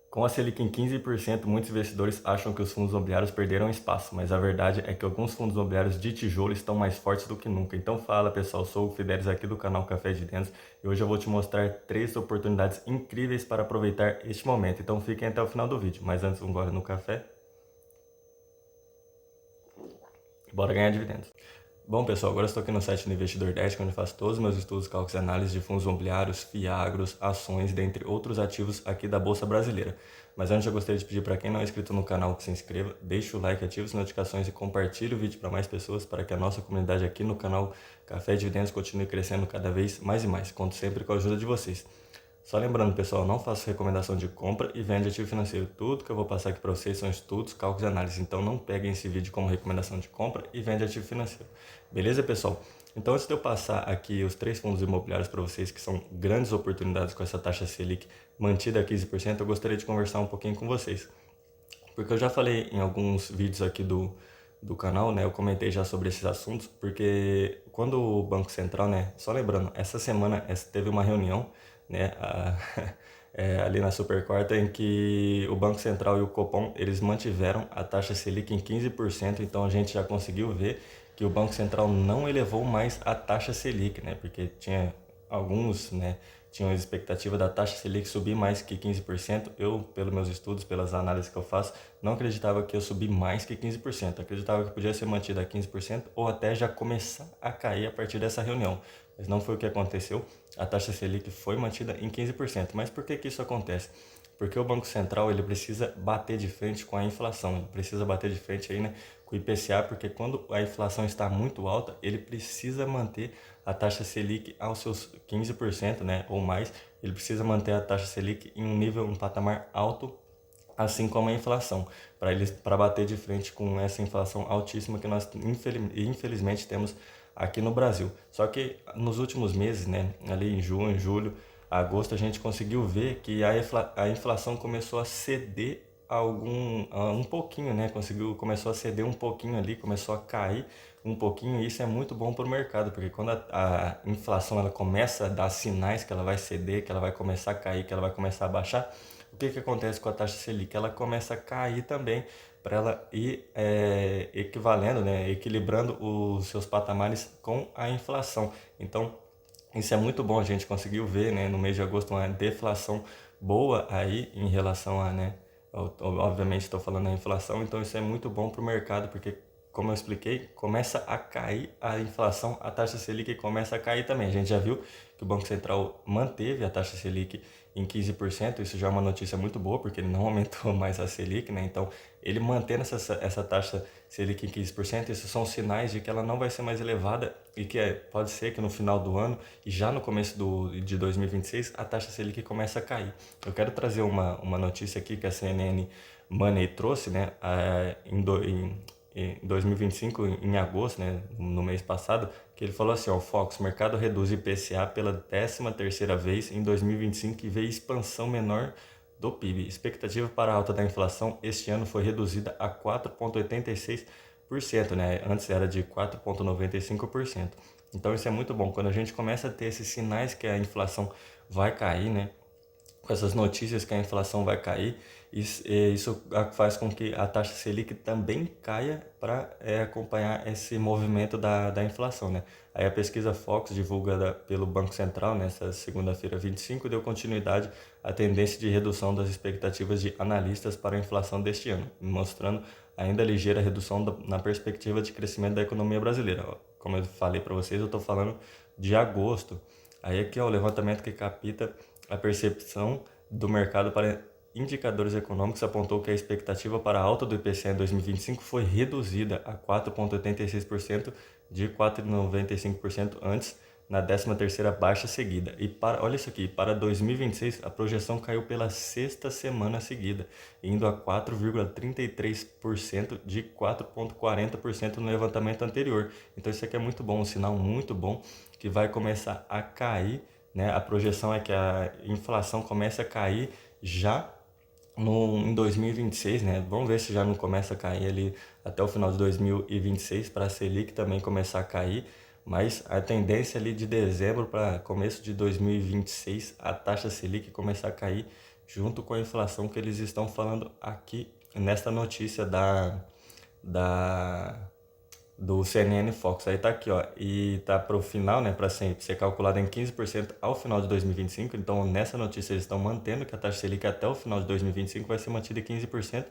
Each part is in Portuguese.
Com a Selic em 15%, muitos investidores acham que os fundos imobiliários perderam espaço, mas a verdade é que alguns fundos imobiliários de tijolo estão mais fortes do que nunca. Então fala pessoal, sou o Fidelis aqui do canal Café de Dentro e hoje eu vou te mostrar 3 oportunidades incríveis para aproveitar este momento. Então fiquem até o final do vídeo, mas antes um gole no café, bora ganhar dividendos. Bom pessoal, agora eu estou aqui no site do Investidor Desk, onde eu faço todos os meus estudos, cálculos e análises de fundos imobiliários, fiagros, ações, dentre outros ativos aqui da Bolsa Brasileira. Mas antes eu gostaria de pedir para quem não é inscrito no canal que se inscreva, deixe o like, ative as notificações e compartilhe o vídeo para mais pessoas para que a nossa comunidade aqui no canal Café de Dividendos continue crescendo cada vez mais e mais. Conto sempre com a ajuda de vocês. Só lembrando, pessoal, não faço recomendação de compra e venda de ativo financeiro. Tudo que eu vou passar aqui para vocês são estudos, cálculos e análises. Então não peguem esse vídeo como recomendação de compra e venda de ativo financeiro. Beleza, pessoal? Então antes de eu passar aqui os 3 fundos imobiliários para vocês, que são grandes oportunidades com essa taxa Selic mantida a 15%, eu gostaria de conversar um pouquinho com vocês. Porque eu já falei em alguns vídeos aqui do canal, né? Eu comentei já sobre esses assuntos, porque quando o Banco Central, né? Só lembrando, essa semana teve uma reunião, né? Ali na Super Quarta, em que o Banco Central e o Copom, eles mantiveram a taxa Selic em 15%, então a gente já conseguiu ver que o Banco Central não elevou mais a taxa Selic, né? Porque tinha alguns, né? Tinham a expectativa da taxa Selic subir mais que 15%. Eu, pelos meus estudos, pelas análises que eu faço, não acreditava que ia subir mais que 15%. Acreditava que podia ser mantida a 15% ou até já começar a cair a partir dessa reunião. Mas não foi o que aconteceu. A taxa Selic foi mantida em 15%. Mas por que que isso acontece? Porque o Banco Central ele precisa bater de frente com a inflação, ele precisa bater de frente aí, né, com o IPCA, porque quando a inflação está muito alta, ele precisa manter a taxa Selic aos seus 15%, né, ou mais. Ele precisa manter a taxa Selic em um nível, um patamar alto, assim como a inflação, para bater de frente com essa inflação altíssima que nós infelizmente temos aqui no Brasil. Só que nos últimos meses, né, ali em junho, julho, agosto, a gente conseguiu ver que a inflação começou a ceder um pouquinho, né? Começou a ceder um pouquinho ali, começou a cair um pouquinho, e isso é muito bom para o mercado, porque quando a inflação ela começa a dar sinais que ela vai ceder, que ela vai começar a cair, que ela vai começar a baixar, o que que acontece com a taxa Selic? Ela começa a cair também, para ela ir equivalendo, né? Equilibrando os seus patamares com a inflação. Então, isso é muito bom, a gente conseguiu ver, né, no mês de agosto uma deflação boa aí em relação a, né, obviamente estou falando da inflação, então isso é muito bom para o mercado, porque como eu expliquei, começa a cair a inflação, a taxa Selic começa a cair também. A gente já viu que o Banco Central manteve a taxa Selic em 15%, isso já é uma notícia muito boa, porque ele não aumentou mais a Selic, né? Então, ele mantendo essa taxa Selic em 15%, esses são sinais de que ela não vai ser mais elevada e que pode ser que no final do ano e já no começo de 2026 a taxa Selic começa a cair. Eu quero trazer uma notícia aqui que a CNN Money trouxe, né? Em 2025, em agosto, né, no mês passado, que ele falou assim, ó, Fox, o mercado reduz IPCA pela 13ª vez em 2025 e vê expansão menor do PIB. Expectativa para a alta da inflação este ano foi reduzida a 4,86%, né? Antes era de 4,95%. Então isso é muito bom. Quando a gente começa a ter esses sinais que a inflação vai cair, né? Com essas notícias que a inflação vai cair, isso faz com que a taxa Selic também caia para acompanhar esse movimento da inflação, né? Aí a pesquisa Fox, divulgada pelo Banco Central nessa segunda-feira 25, deu continuidade à tendência de redução das expectativas de analistas para a inflação deste ano, mostrando ainda ligeira redução na perspectiva de crescimento da economia brasileira. Como eu falei para vocês, eu estou falando de agosto. Aí aqui é o levantamento que capta a percepção do mercado para indicadores econômicos apontou que a expectativa para a alta do IPCA em 2025 foi reduzida a 4,86% de 4,95% antes, na 13ª baixa seguida. E olha isso aqui, para 2026 a projeção caiu pela sexta semana seguida, indo a 4,33% de 4,40% no levantamento anterior. Então isso aqui é muito bom, um sinal muito bom que vai começar a cair, né? A projeção é que a inflação comece a cair já em 2026, né? Vamos ver se já não começa a cair ali até o final de 2026 para a Selic também começar a cair, mas a tendência ali de dezembro para começo de 2026 a taxa Selic começar a cair junto com a inflação que eles estão falando aqui nesta notícia da do CNN Fox. Aí tá aqui, ó, e tá pro final, né, para ser calculado em 15% ao final de 2025. Então, nessa notícia eles estão mantendo que a taxa Selic até o final de 2025 vai ser mantida em 15%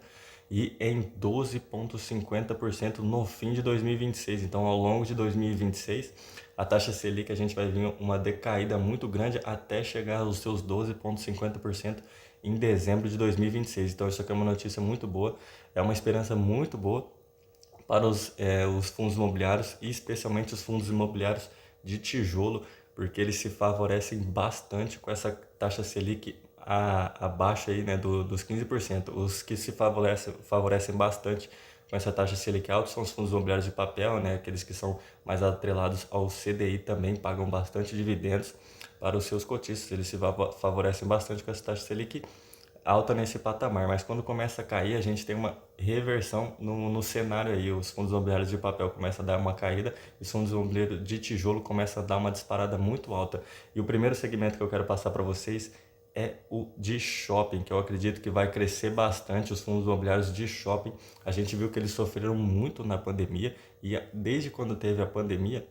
e em 12,50% no fim de 2026. Então, ao longo de 2026, a taxa Selic a gente vai vir uma decaída muito grande até chegar aos seus 12,50% em dezembro de 2026. Então, isso aqui é uma notícia muito boa, é uma esperança muito boa para os fundos imobiliários e especialmente os fundos imobiliários de tijolo, porque eles se favorecem bastante com essa taxa Selic abaixo aí, né, dos 15%. Os que se favorecem bastante com essa taxa Selic alta são os fundos imobiliários de papel, né, aqueles que são mais atrelados ao CDI também pagam bastante dividendos para os seus cotistas, eles se favorecem bastante com essa taxa Selic alta nesse patamar, mas quando começa a cair, a gente tem uma reversão no cenário aí, os fundos imobiliários de papel começam a dar uma caída e os fundos imobiliários de tijolo começam a dar uma disparada muito alta. E o primeiro segmento que eu quero passar para vocês é o de shopping, que eu acredito que vai crescer bastante, os fundos imobiliários de shopping. A gente viu que eles sofreram muito na pandemia e desde quando teve a pandemia,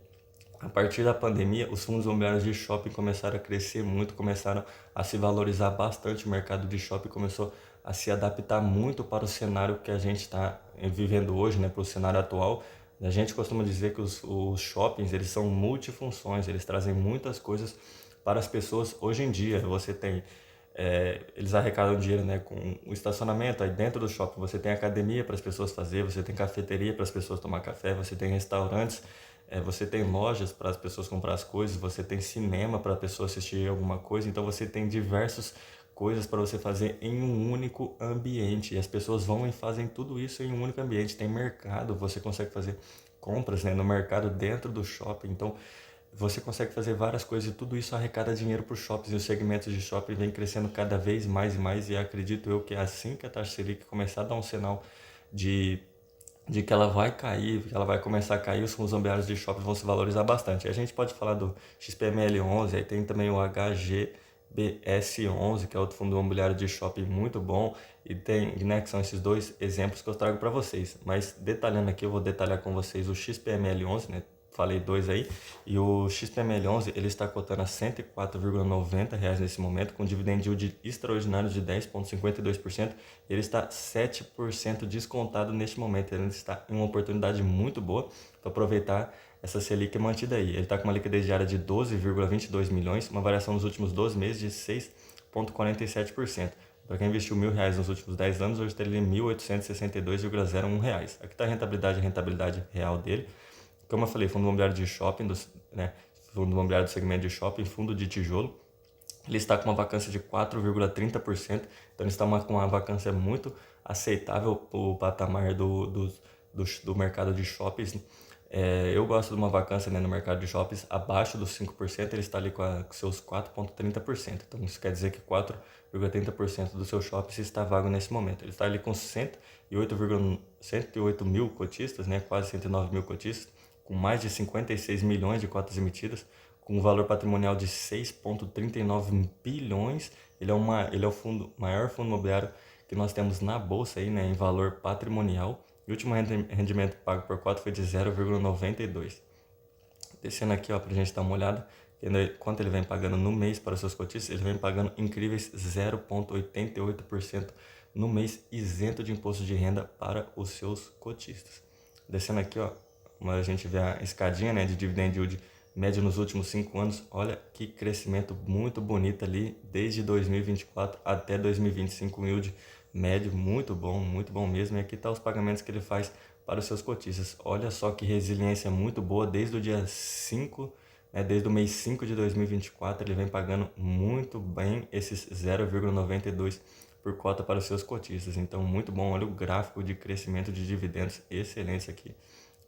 a partir da pandemia, os fundos imobiliários de shopping começaram a crescer muito, começaram a se valorizar bastante. O mercado de shopping começou a se adaptar muito para o cenário que a gente está vivendo hoje, né, para o cenário atual. A gente costuma dizer que os shoppings eles são multifunções, eles trazem muitas coisas para as pessoas. Hoje em dia, você tem eles arrecadam dinheiro, né, com o estacionamento. Aí dentro do shopping você tem academia para as pessoas fazer, você tem cafeteria para as pessoas tomar café, você tem restaurantes, você tem lojas para as pessoas comprar as coisas, você tem cinema para a pessoa assistir alguma coisa. Então você tem diversas coisas para você fazer em um único ambiente. E as pessoas vão e fazem tudo isso em um único ambiente. Tem mercado, você consegue fazer compras, né, no mercado dentro do shopping. Então você consegue fazer várias coisas e tudo isso arrecada dinheiro para os shoppings, e os segmentos de shopping vem crescendo cada vez mais e mais, e acredito eu que é assim que a taxa Selic começar a dar um sinal de, de que ela vai cair, que ela vai começar a cair, os fundos imobiliários de shopping vão se valorizar bastante. A gente pode falar do XPML11, aí tem também o HGBS11, que é outro fundo imobiliário de shopping muito bom, e tem, né, que são esses dois exemplos que eu trago para vocês. Mas detalhando aqui, eu vou detalhar com vocês o XPML11, né? Falei dois aí, e o XPML11 ele está cotando a R$ 104,90 nesse momento, com dividend yield extraordinário de 10,52%. Ele está 7% descontado neste momento, ele está em uma oportunidade muito boa para aproveitar essa Selic mantida aí. Ele está com uma liquidez diária de 12,22 milhões, uma variação nos últimos 12 meses de 6,47%. Para quem investiu R$ 1.000 nos últimos 10 anos, hoje está ele em R$ 1.862,01. Aqui está a rentabilidade real dele. Como eu falei, fundo imobiliário de shopping, né, fundo imobiliário do segmento de shopping, fundo de tijolo, ele está com uma vacância de 4,30%, então ele está com uma vacância muito aceitável para o patamar do mercado de shoppings. Eu gosto de uma vacância, né, no mercado de shoppings abaixo dos 5%, ele está ali com seus 4,30%. Então isso quer dizer que 4,30% do seu shopping está vago nesse momento. Ele está ali com 108 mil cotistas, né, quase 109 mil cotistas, com mais de 56 milhões de cotas emitidas, com um valor patrimonial de 6,39 bilhões. Ele é o maior fundo imobiliário que nós temos na bolsa aí, né, em valor patrimonial. E o último rendimento pago por cota foi de 0,92. Descendo aqui, ó, para a gente dar uma olhada, quanto ele vem pagando no mês para os seus cotistas, ele vem pagando incríveis 0,88% no mês, isento de imposto de renda para os seus cotistas. Descendo aqui, ó, a gente vê a escadinha, né, de dividend yield médio nos últimos 5 anos. Olha que crescimento muito bonito ali, desde 2024 até 2025, um yield médio muito bom mesmo. E aqui está os pagamentos que ele faz para os seus cotistas. Olha só que resiliência muito boa, desde o dia 5, né, desde o mês 5 de 2024, ele vem pagando muito bem esses 0,92 por cota para os seus cotistas. Então, muito bom. Olha o gráfico de crescimento de dividendos, excelente aqui.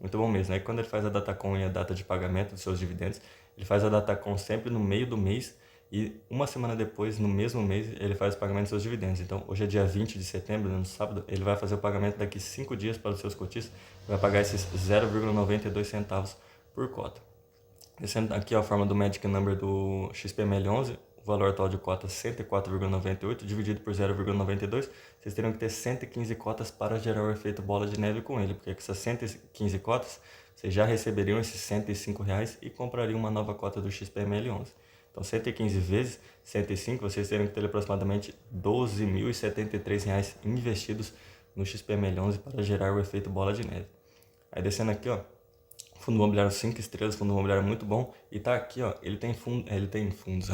Muito bom mesmo. Aí quando ele faz a Datacom e a data de pagamento dos seus dividendos, ele faz a Datacom sempre no meio do mês e uma semana depois, no mesmo mês, ele faz o pagamento dos seus dividendos. Então, hoje é dia 20 de setembro, no sábado, ele vai fazer o pagamento daqui 5 dias para os seus cotistas, vai pagar esses 0,92 centavos por cota. Descendo aqui a forma do Magic Number do XPML11, valor atual de cotas 104,98, dividido por 0,92, vocês teriam que ter 115 cotas para gerar o efeito bola de neve com ele, porque com essas 115 cotas, vocês já receberiam esses R$ 105 e comprariam uma nova cota do XPML11. Então, 115 vezes 105, vocês teriam que ter aproximadamente R$ 12.073 investidos no XPML11 para gerar o efeito bola de neve. Aí descendo aqui, ó, fundo imobiliário 5 estrelas, fundo imobiliário muito bom. E tá aqui, ó, ele tem fundos,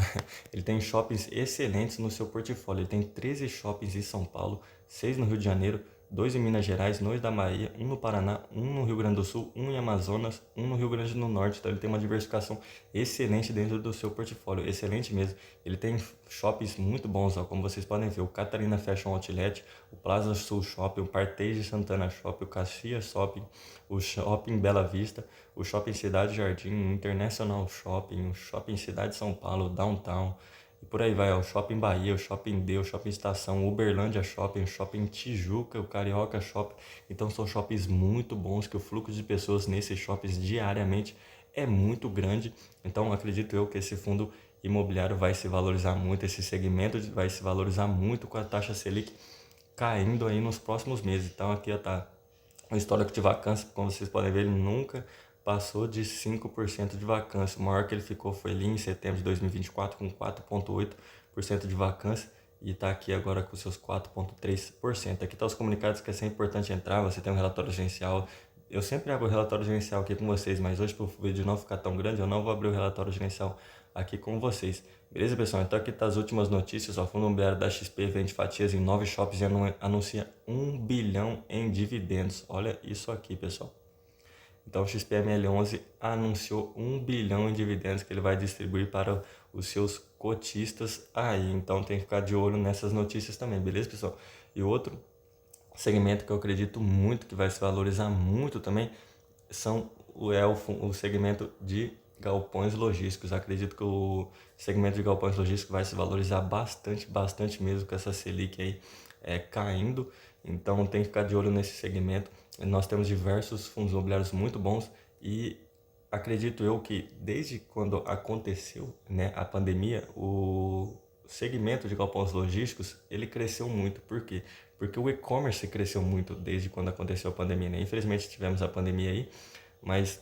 ele tem shoppings excelentes no seu portfólio. Ele tem 13 shoppings em São Paulo, 6 no Rio de Janeiro, 2 em Minas Gerais, 2 da Bahia, 1 no Paraná, 1 no Rio Grande do Sul, 1 em Amazonas, 1 no Rio Grande do Norte. Então ele tem uma diversificação excelente dentro do seu portfólio, excelente mesmo. Ele tem shoppings muito bons, ó, como vocês podem ver, o Catarina Fashion Outlet, o Plaza Sul Shopping, o Partage Santana Shopping, o Caxias Shopping, o Shopping Bela Vista, o Shopping Cidade Jardim, o International Shopping, o Shopping Cidade São Paulo, o Downtown, e por aí vai, ó, o Shopping Bahia, o Shopping D, o Shopping Estação, o Uberlândia Shopping, o Shopping Tijuca, o Carioca Shopping. Então são shoppings muito bons, que o fluxo de pessoas nesses shoppings diariamente é muito grande. Então acredito eu que esse fundo imobiliário vai se valorizar muito, esse segmento vai se valorizar muito com a taxa Selic caindo aí nos próximos meses. Então aqui está o histórico de vacância, como vocês podem ver, ele nunca passou de 5% de vacância. O maior que ele ficou foi ali em setembro de 2024 com 4,8% de vacância e está aqui agora com seus 4,3%. Aqui estão os comunicados que é sempre importante entrar, você tem um relatório gerencial. Eu sempre abro o relatório gerencial aqui com vocês, mas hoje para o vídeo não ficar tão grande, eu não vou abrir o relatório gerencial aqui com vocês. Beleza, pessoal? Então aqui tá as últimas notícias. O fundo imobiliário da XP vende fatias em 9 shoppings e anuncia 1 bilhão em dividendos. Olha isso aqui, pessoal. Então o XPML11 anunciou 1 bilhão em dividendos que ele vai distribuir para os seus cotistas aí. Então tem que ficar de olho nessas notícias também, beleza, pessoal? E outro segmento que eu acredito muito que vai se valorizar muito também o segmento de galpões logísticos. Acredito que o segmento de galpões logísticos vai se valorizar bastante mesmo com essa Selic aí caindo. Então tem que ficar de olho nesse segmento. Nós temos diversos fundos imobiliários muito bons e acredito eu que desde quando aconteceu, né, a pandemia, o segmento de galpões logísticos ele cresceu muito. Por quê? Porque o e-commerce cresceu muito desde quando aconteceu a pandemia, né? Infelizmente tivemos a pandemia aí, mas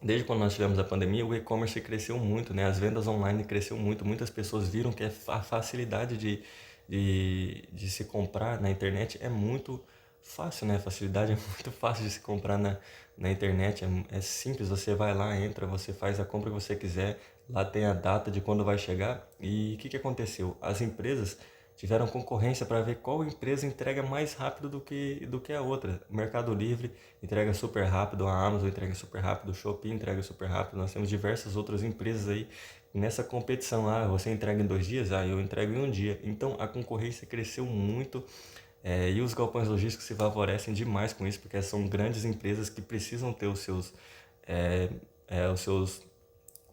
desde quando nós tivemos a pandemia, o e-commerce cresceu muito, né? As vendas online cresceu muito. Muitas pessoas viram que a facilidade de se comprar na internet é muito fácil, né? A facilidade é muito fácil de se comprar na internet. É simples, você vai lá, entra, você faz a compra que você quiser. Lá tem a data de quando vai chegar. E o que aconteceu? As empresas tiveram concorrência para ver qual empresa entrega mais rápido do que a outra. O Mercado Livre entrega super rápido, a Amazon entrega super rápido, o Shopee entrega super rápido. Nós temos diversas outras empresas aí nessa competição. Ah, você entrega em 2 dias? Ah, eu entrego em 1 dia. Então a concorrência cresceu muito e os galpões logísticos se favorecem demais com isso, porque são grandes empresas que precisam ter os seus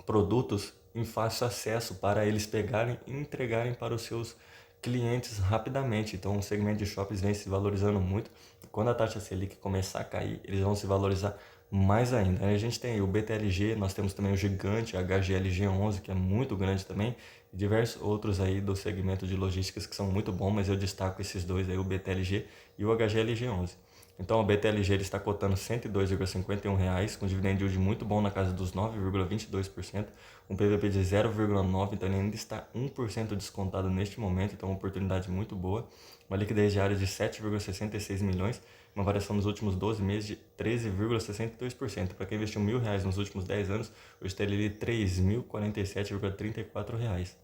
produtos em fácil acesso para eles pegarem e entregarem para os seus clientes rapidamente. Então o segmento de shoppings vem se valorizando muito. Quando a taxa Selic começar a cair, eles vão se valorizar mais ainda. Aí a gente tem o BTLG, nós temos também o gigante HGLG11, que é muito grande também, e diversos outros aí do segmento de logísticas que são muito bons, mas eu destaco esses dois aí, o BTLG e o HGLG11. Então o BTLG ele está cotando R$ 102,51, com dividend yield muito bom na casa dos 9,22%, um PVP de 0,9, então ele ainda está 1% descontado neste momento, então uma oportunidade muito boa. Uma liquidez diária de 7,66 milhões, uma variação nos últimos 12 meses de 13,62%. Para quem investiu R$ 1.000 nos últimos 10 anos, hoje está ele R$ 3.047,34.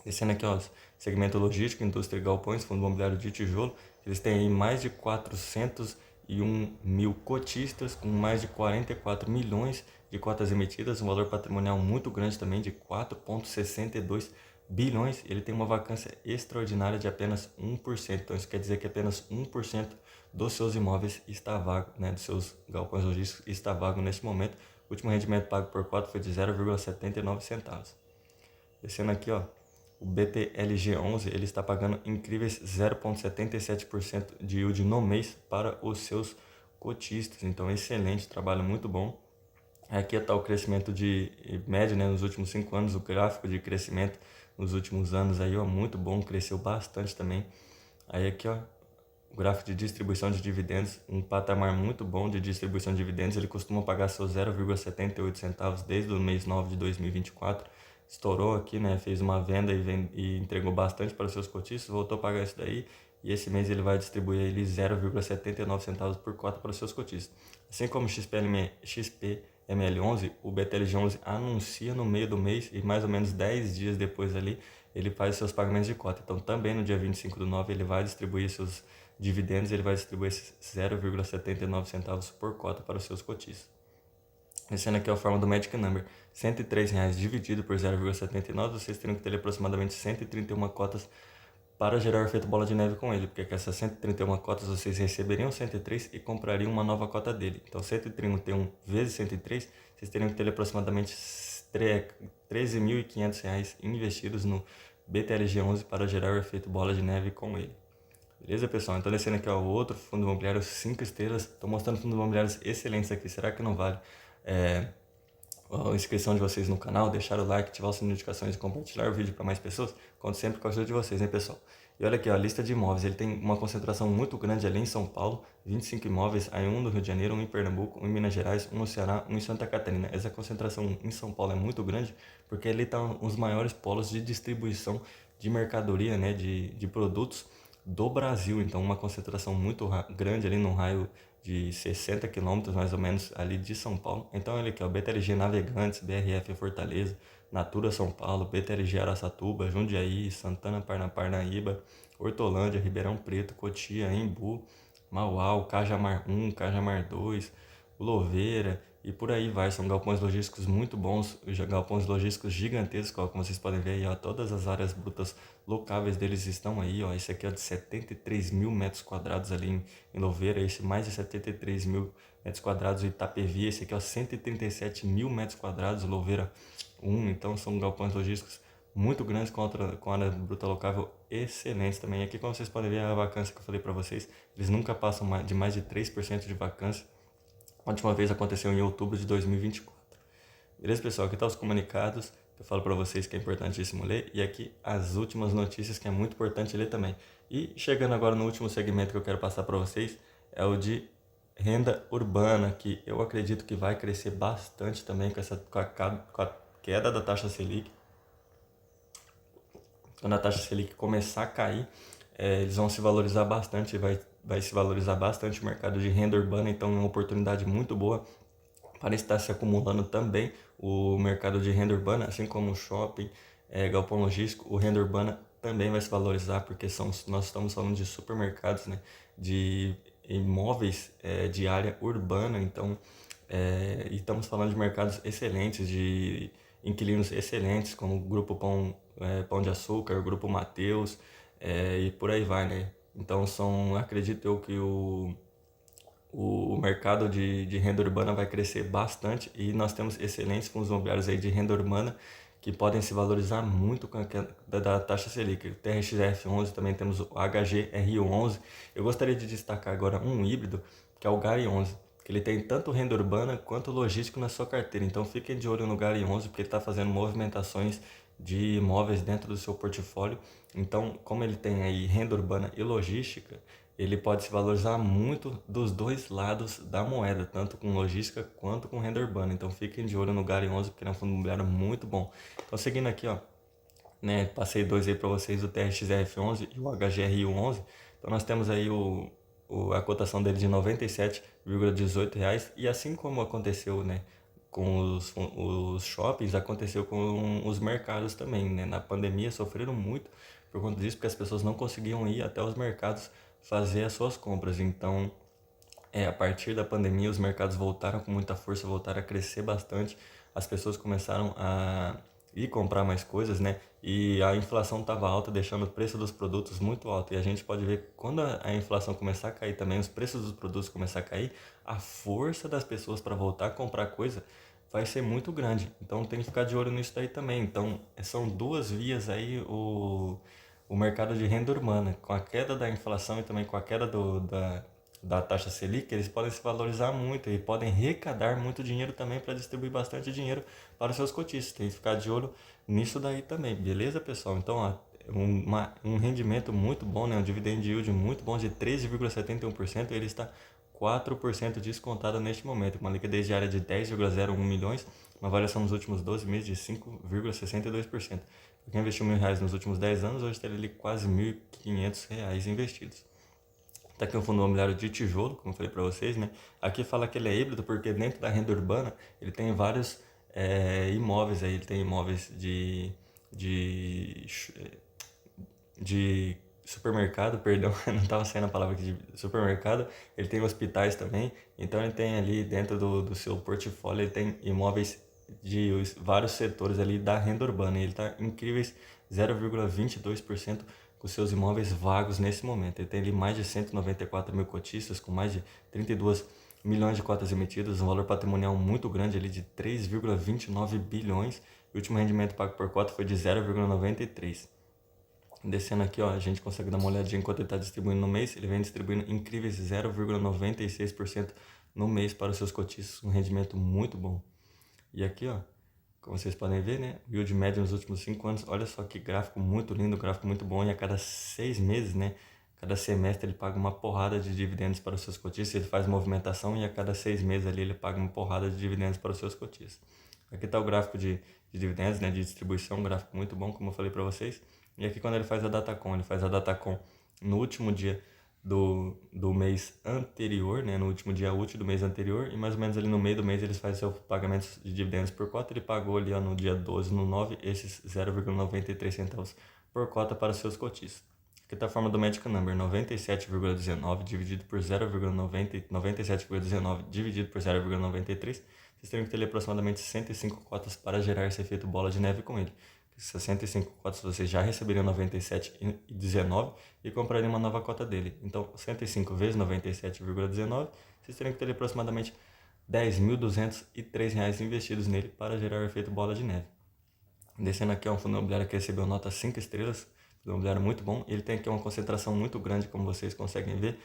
Descendo aqui, ó, segmento logístico, indústria e galpões, fundo imobiliário de tijolo, eles têm aí mais de 401 mil cotistas, com mais de 44 milhões de cotas emitidas, um valor patrimonial muito grande também, de 4,62 bilhões. Ele tem uma vacância extraordinária de apenas 1%, então isso quer dizer que apenas 1% dos seus imóveis está vago, né, dos seus galpões logísticos está vago neste momento. O último rendimento pago por cota foi de 0,79 centavos. Descendo aqui, ó, o BTLG11 ele está pagando incríveis 0,77% de yield no mês para os seus cotistas. Então, excelente, trabalho muito bom. Aqui está o crescimento de médio, né, nos últimos 5 anos, o gráfico de crescimento nos últimos anos aí, ó, muito bom, cresceu bastante também. Aí aqui, ó, o gráfico de distribuição de dividendos, um patamar muito bom de distribuição de dividendos. Ele costuma pagar seus 0,78 centavos desde o mês 9 de 2024. Estourou aqui, né? Fez uma venda e entregou bastante para os seus cotistas, voltou a pagar isso daí. E esse mês ele vai distribuir ele 0,79 centavos por cota para os seus cotistas. Assim como o XPML11, o BTLG11 anuncia no meio do mês e mais ou menos 10 dias depois ali ele faz seus pagamentos de cota. Então também no dia 25/9 ele vai distribuir seus dividendos, ele vai distribuir esses 0,79 centavos por cota para os seus cotistas. Esse aqui é a forma do Magic Number. R$ 103,00 dividido por 0,79, vocês teriam que ter aproximadamente 131 cotas para gerar o efeito bola de neve com ele, porque com essas 131 cotas vocês receberiam 103 e comprariam uma nova cota dele. Então 131 vezes 103, vocês teriam que ter aproximadamente R$ 13.500 investidos no BTLG11 para gerar o efeito bola de neve com ele. Beleza, pessoal? Então, descendo aqui, ó, o outro fundo imobiliário 5 estrelas. Estou mostrando fundos imobiliários excelentes aqui. Será que não vale a inscrição de vocês no canal? Deixar o like, ativar o sininho de notificações e compartilhar o vídeo para mais pessoas? Conto sempre com a ajuda de vocês, hein, pessoal? E olha aqui, ó, a lista de imóveis. Ele tem uma concentração muito grande ali em São Paulo. 25 imóveis, aí um no Rio de Janeiro, um em Pernambuco, um em Minas Gerais, um no Ceará, um em Santa Catarina. Essa concentração em São Paulo é muito grande porque ali estão os maiores polos de distribuição de mercadoria, né, de produtos do Brasil. Então uma concentração muito grande ali no raio de 60 quilômetros mais ou menos ali de São Paulo. Então olha aqui, ó, BTLG Navegantes, BRF Fortaleza, Natura São Paulo, BTLG Araçatuba, Jundiaí, Santana Parnaíba, Hortolândia, Ribeirão Preto, Cotia, Embu, Mauá, Cajamar 1, Cajamar 2, Louveira e por aí vai. São galpões logísticos muito bons, galpões logísticos gigantescos, ó, como vocês podem ver aí, ó, todas as áreas brutas locáveis deles estão aí, ó. Esse aqui é de 73 mil metros quadrados ali em Louveira, esse mais de 73 mil metros quadrados em Itapevi, esse aqui é 137 mil metros quadrados, Louveira 1, então são galpões logísticos muito grandes com área bruta locável excelentes também. Aqui, como vocês podem ver, a vacância que eu falei para vocês, eles nunca passam de mais de 3% de vacância. A última vez aconteceu em outubro de 2024. Beleza, pessoal? Aqui estão os comunicados que eu falo para vocês que é importantíssimo ler. E aqui as últimas notícias que é muito importante ler também. E chegando agora no último segmento que eu quero passar para vocês, é o de renda urbana, que eu acredito que vai crescer bastante também com a queda da taxa Selic. Quando a taxa Selic começar a cair, eles vão se valorizar bastante, vai se valorizar bastante o mercado de renda urbana, então é uma oportunidade muito boa para estar se acumulando também o mercado de renda urbana, assim como o shopping, galpão logístico, o renda urbana também vai se valorizar, porque nós estamos falando de supermercados, né, de imóveis de área urbana, então e estamos falando de mercados excelentes, de inquilinos excelentes, como o Grupo Pão de Açúcar, o Grupo Mateus, e por aí vai, né? Então acredito eu que o mercado de renda urbana vai crescer bastante e nós temos excelentes fundos imobiliários aí de renda urbana que podem se valorizar muito com a queda da taxa Selic. O TRXF11, também temos o HGRU11. Eu gostaria de destacar agora um híbrido, que é o GARI11, que ele tem tanto renda urbana quanto logístico na sua carteira. Então fiquem de olho no GARI11, porque ele está fazendo movimentações de imóveis dentro do seu portfólio. Então, como ele tem aí renda urbana e logística, ele pode se valorizar muito dos dois lados da moeda, tanto com logística quanto com renda urbana. Então fiquem de olho no GARI11, porque é um fundo imobiliário muito bom. Então seguindo aqui, ó, né, passei dois aí para vocês, o TRXF11 e o HGRU11. Então nós temos aí a cotação dele de R$ 97,18, e assim como aconteceu, né, com os shoppings, aconteceu com os mercados também, né? Na pandemia sofreram muito por conta disso, porque as pessoas não conseguiam ir até os mercados fazer as suas compras. Então, a partir da pandemia, os mercados voltaram com muita força, voltaram a crescer bastante. As pessoas começaram a ir comprar mais coisas, né? E a inflação estava alta, deixando o preço dos produtos muito alto. E a gente pode ver que quando a inflação começar a cair também, os preços dos produtos começar a cair, a força das pessoas para voltar a comprar coisa vai ser muito grande. Então tem que ficar de olho nisso daí também. Então são duas vias aí o mercado de renda urbana, com a queda da inflação e também com a queda da taxa Selic, eles podem se valorizar muito e podem arrecadar muito dinheiro também para distribuir bastante dinheiro para os seus cotistas. Tem que ficar de olho nisso daí também, beleza, pessoal? Então, ó, um rendimento muito bom, né? Um dividend yield muito bom de 13,71%, ele está 4% descontado neste momento, uma liquidez diária de 10,01 milhões, uma variação nos últimos 12 meses de 5,62%. Quem investiu R$ 1.000 nos últimos 10 anos, hoje tem ali quase R$ 1.500 investidos. Está aqui um fundo imobiliário de tijolo, como eu falei para vocês, né? Aqui fala que ele é híbrido porque dentro da renda urbana ele tem vários imóveis aí, ele tem imóveis de, de supermercado, perdão, não estava saindo a palavra aqui de supermercado, ele tem hospitais também, então ele tem ali dentro do seu portfólio, ele tem imóveis de vários setores ali da renda urbana, e ele está incríveis 0,22% com seus imóveis vagos nesse momento. Ele tem ali mais de 194 mil cotistas, com mais de 32 milhões de cotas emitidas, um valor patrimonial muito grande ali de 3,29 bilhões, e o último rendimento pago por cota foi de 0,93. Descendo aqui, ó, a gente consegue dar uma olhadinha enquanto ele está distribuindo no mês. Ele vem distribuindo incríveis 0,96% no mês para os seus cotistas, um rendimento muito bom. E aqui, ó, como vocês podem ver, né, o yield médio nos últimos 5 anos, olha só que gráfico muito lindo, gráfico muito bom. E a cada 6 meses, né, cada semestre ele paga uma porrada de dividendos para os seus cotistas, ele faz movimentação e a cada 6 meses ali ele paga uma porrada de dividendos para os seus cotistas. Aqui está o gráfico de dividendos, né, de distribuição, um gráfico muito bom, como eu falei para vocês. E aqui quando ele faz a Datacom no último dia do mês anterior, né, no último dia útil do mês anterior, e mais ou menos ali no meio do mês eles fazem seus pagamentos de dividendos por cota. Ele pagou ali, ó, no dia 12, no 9, esses 0,93 centavos por cota para os seus cotistas. Aqui está a forma do Magic Number, 97,19 dividido por 97,19 dividido por 0,93. Vocês teriam que ter ali aproximadamente 105 cotas para gerar esse efeito bola de neve com ele. 65 cotas vocês já receberiam 97,19 e comprariam uma nova cota dele. Então, 105 vezes 97,19, vocês teriam que ter ali aproximadamente R$ 10.203 investidos nele para gerar o efeito bola de neve. Descendo aqui, é um fundo imobiliário que recebeu nota 5 estrelas, fundo imobiliário muito bom. Ele tem aqui uma concentração muito grande, como vocês conseguem ver,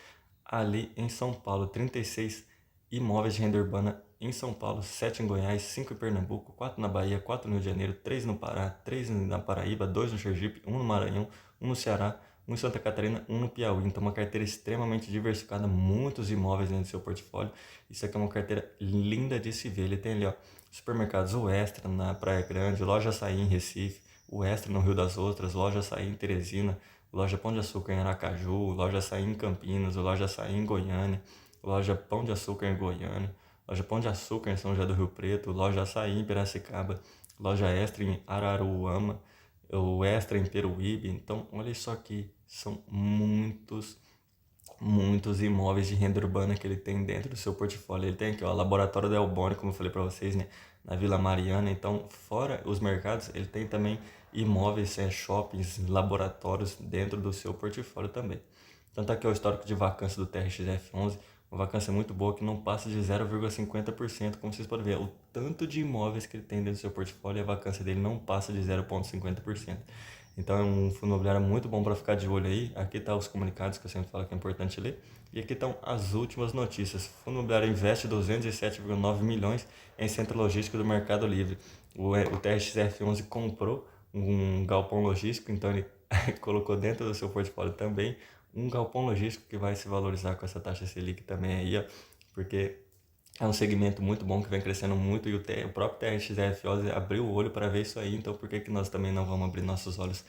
ali em São Paulo, 36 imóveis de renda urbana em São Paulo, 7 em Goiás, 5 em Pernambuco, 4 na Bahia, 4 no Rio de Janeiro, 3 no Pará, 3 na Paraíba, 2 no Sergipe, 1 no Maranhão, 1 no Ceará, 1 em Santa Catarina, 1 no Piauí. Então, uma carteira extremamente diversificada, muitos imóveis dentro do seu portfólio. Isso aqui é uma carteira linda de se ver. Ele tem ali, ó, supermercados, o Extra na Praia Grande, loja Açaí em Recife, o Extra no Rio das Ostras, loja Açaí em Teresina, loja Pão de Açúcar em Aracaju, loja Açaí em Campinas, loja Açaí em Goiânia, loja Pão de Açúcar em Goiânia, loja Pão de Açúcar em São José do Rio Preto, loja Açaí em Piracicaba, loja Extra em Araruama, o Extra em Peruíbe. Então, olha só que são muitos imóveis de renda urbana que ele tem dentro do seu portfólio. Ele tem aqui, ó, Laboratório Del Boni, como eu falei para vocês, né, na Vila Mariana. Então, fora os mercados, ele tem também imóveis, shoppings, laboratórios dentro do seu portfólio também. Então, tá aqui o histórico de vacância do TRXF11, uma vacância muito boa que não passa de 0,50%, como vocês podem ver. O tanto de imóveis que ele tem dentro do seu portfólio e a vacância dele não passa de 0,50%. Então é um fundo imobiliário muito bom para ficar de olho aí. Aqui estão os comunicados que eu sempre falo que é importante ler. E aqui estão as últimas notícias. O fundo imobiliário investe 207,9 milhões em centro logístico do Mercado Livre. O TRXF11 comprou um galpão logístico, então ele colocou dentro do seu portfólio também um galpão logístico que vai se valorizar com essa taxa Selic também aí, ó, porque é um segmento muito bom que vem crescendo muito e o próprio TRXF11 abriu o olho para ver isso aí. Então por que nós também não vamos abrir nossos olhos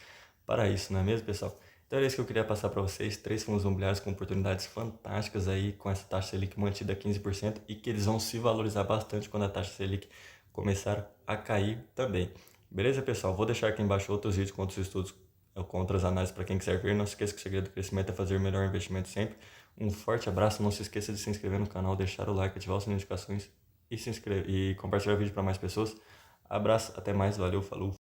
para isso, não é mesmo, pessoal? Então é isso que eu queria passar para vocês, 3 fundos imobiliários com oportunidades fantásticas aí com essa taxa Selic mantida a 15% e que eles vão se valorizar bastante quando a taxa Selic começar a cair também. Beleza, pessoal? Vou deixar aqui embaixo outros vídeos com outros estudos, com outras análises para quem quiser ver. Não se esqueça que o segredo do crescimento é fazer o melhor investimento sempre. Um forte abraço, não se esqueça de se inscrever no canal, deixar o like, ativar as notificações e compartilhar o vídeo para mais pessoas. Abraço, até mais, valeu, falou!